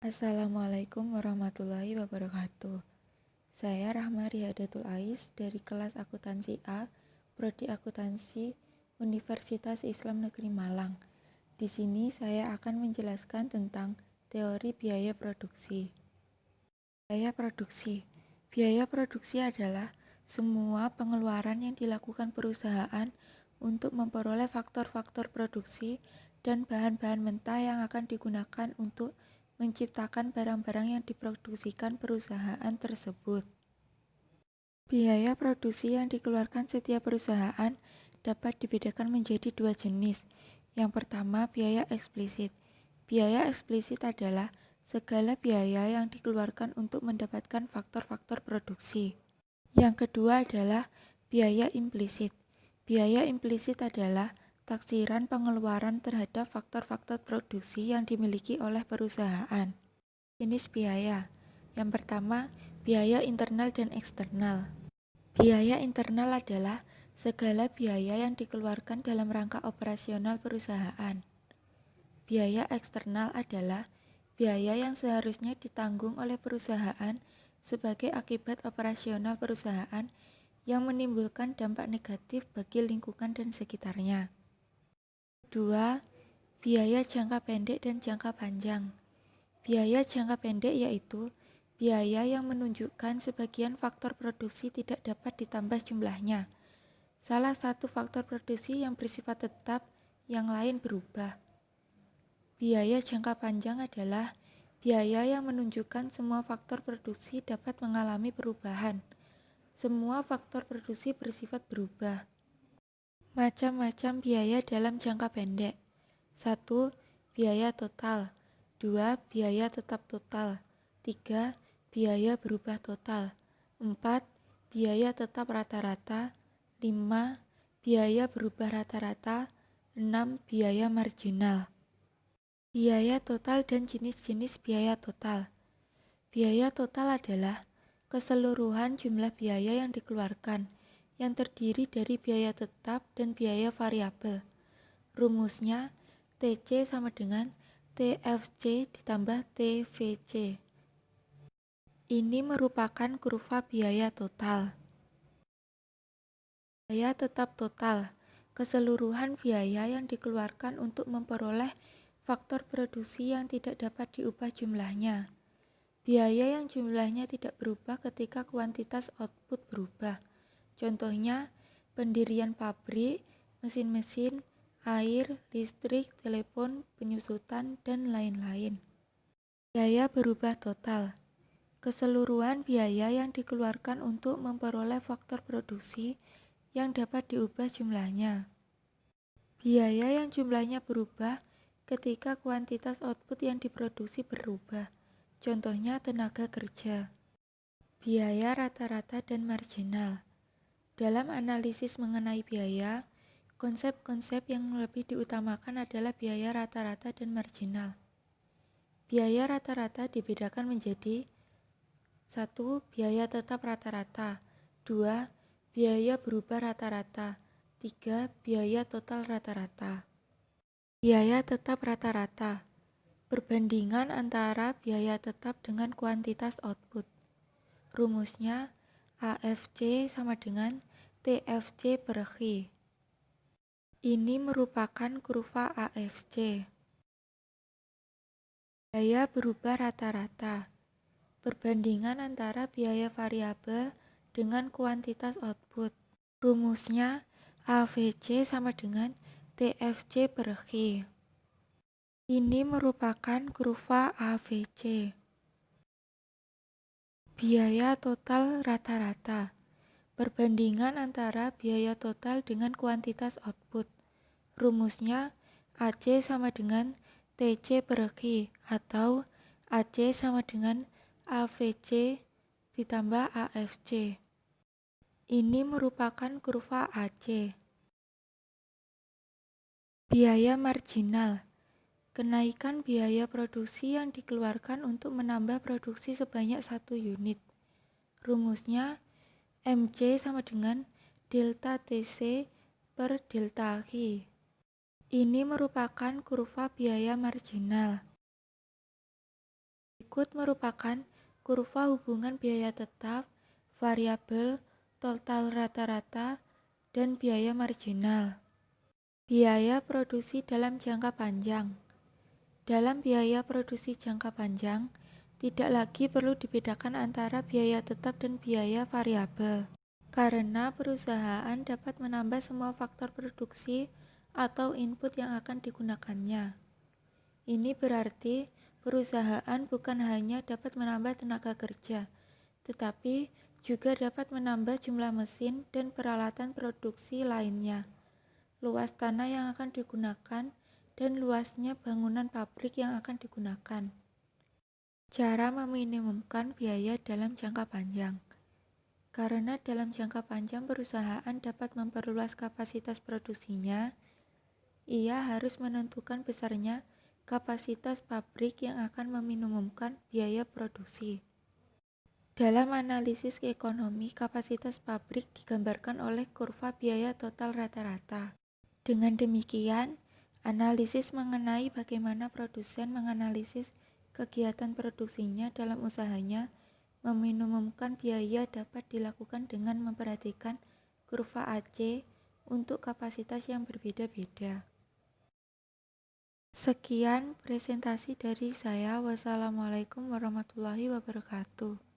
Assalamualaikum warahmatullahi wabarakatuh. Saya Rahma Riyadatul Ais dari kelas Akuntansi A, Prodi Akuntansi Universitas Islam Negeri Malang. Di sini saya akan menjelaskan tentang teori biaya produksi. Biaya produksi. Biaya produksi adalah semua pengeluaran yang dilakukan perusahaan untuk memperoleh faktor-faktor produksi dan bahan-bahan mentah yang akan digunakan untuk menciptakan barang-barang yang diproduksikan perusahaan tersebut. Biaya produksi yang dikeluarkan setiap perusahaan dapat dibedakan menjadi dua jenis. Yang pertama, biaya eksplisit. Biaya eksplisit adalah segala biaya yang dikeluarkan untuk mendapatkan faktor-faktor produksi. Yang kedua adalah biaya implisit. Biaya implisit adalah taksiran pengeluaran terhadap faktor-faktor produksi yang dimiliki oleh perusahaan. Jenis biaya. Yang pertama, biaya internal dan eksternal. Biaya internal adalah segala biaya yang dikeluarkan dalam rangka operasional perusahaan. Biaya eksternal adalah biaya yang seharusnya ditanggung oleh perusahaan sebagai akibat operasional perusahaan yang menimbulkan dampak negatif bagi lingkungan dan sekitarnya. Kedua, biaya jangka pendek dan jangka panjang. Biaya jangka pendek yaitu biaya yang menunjukkan sebagian faktor produksi tidak dapat ditambah jumlahnya. Salah satu faktor produksi yang bersifat tetap, yang lain berubah. Biaya jangka panjang adalah biaya yang menunjukkan semua faktor produksi dapat mengalami perubahan. Semua faktor produksi bersifat berubah. Macam-macam biaya dalam jangka pendek. 1. Biaya total. 2. Biaya tetap total. 3. Biaya berubah total. 4. Biaya tetap rata-rata. 5. Biaya berubah rata-rata. 6. Biaya marginal. Biaya total dan jenis-jenis biaya total. Biaya total adalah keseluruhan jumlah biaya yang dikeluarkan, yang terdiri dari biaya tetap dan biaya variabel. Rumusnya, TC sama dengan TFC ditambah TVC. Ini merupakan kurva biaya total. Biaya tetap total, keseluruhan biaya yang dikeluarkan untuk memperoleh faktor produksi yang tidak dapat diubah jumlahnya. Biaya yang jumlahnya tidak berubah ketika kuantitas output berubah. Contohnya, pendirian pabrik, mesin-mesin, air, listrik, telepon, penyusutan, dan lain-lain. Biaya berubah total. Keseluruhan biaya yang dikeluarkan untuk memperoleh faktor produksi yang dapat diubah jumlahnya. Biaya yang jumlahnya berubah ketika kuantitas output yang diproduksi berubah. Contohnya tenaga kerja. Biaya rata-rata dan marginal. Dalam analisis mengenai biaya, konsep-konsep yang lebih diutamakan adalah biaya rata-rata dan marginal. Biaya rata-rata dibedakan menjadi 1. Biaya tetap rata-rata. 2. Biaya berubah rata-rata. 3. Biaya total rata-rata. Biaya tetap rata-rata. Perbandingan antara biaya tetap dengan kuantitas output. Rumusnya AFC sama dengan TFC per Q. Ini merupakan kurva AFC. Biaya berubah rata-rata. Perbandingan antara biaya variabel dengan kuantitas output. Rumusnya AVC sama dengan TFC per Q. Ini merupakan kurva AVC. Biaya total rata-rata. Perbandingan antara biaya total dengan kuantitas output. Rumusnya AC sama dengan TC per Q atau AC sama dengan AVC ditambah AFC. Ini merupakan kurva AC. Biaya marginal. Kenaikan biaya produksi yang dikeluarkan untuk menambah produksi sebanyak 1 unit. Rumusnya MC sama dengan delta TC per delta Q. Ini merupakan kurva biaya marginal. Berikut merupakan kurva hubungan biaya tetap, variabel, total rata-rata, dan biaya marginal. Biaya produksi dalam jangka panjang. Dalam biaya produksi jangka panjang, tidak lagi perlu dibedakan antara biaya tetap dan biaya variabel, karena perusahaan dapat menambah semua faktor produksi atau input yang akan digunakannya. Ini berarti perusahaan bukan hanya dapat menambah tenaga kerja, tetapi juga dapat menambah jumlah mesin dan peralatan produksi lainnya, luas tanah yang akan digunakan, dan luasnya bangunan pabrik yang akan digunakan. Cara meminimumkan biaya dalam jangka panjang. Karena dalam jangka panjang perusahaan dapat memperluas kapasitas produksinya, ia harus menentukan besarnya kapasitas pabrik yang akan meminimumkan biaya produksi. Dalam analisis ekonomi, kapasitas pabrik digambarkan oleh kurva biaya total rata-rata. Dengan demikian, analisis mengenai bagaimana produsen menganalisis kegiatan produksinya dalam usahanya meminimumkan biaya dapat dilakukan dengan memperhatikan kurva AC untuk kapasitas yang berbeda-beda. Sekian presentasi dari saya. Wassalamualaikum warahmatullahi wabarakatuh.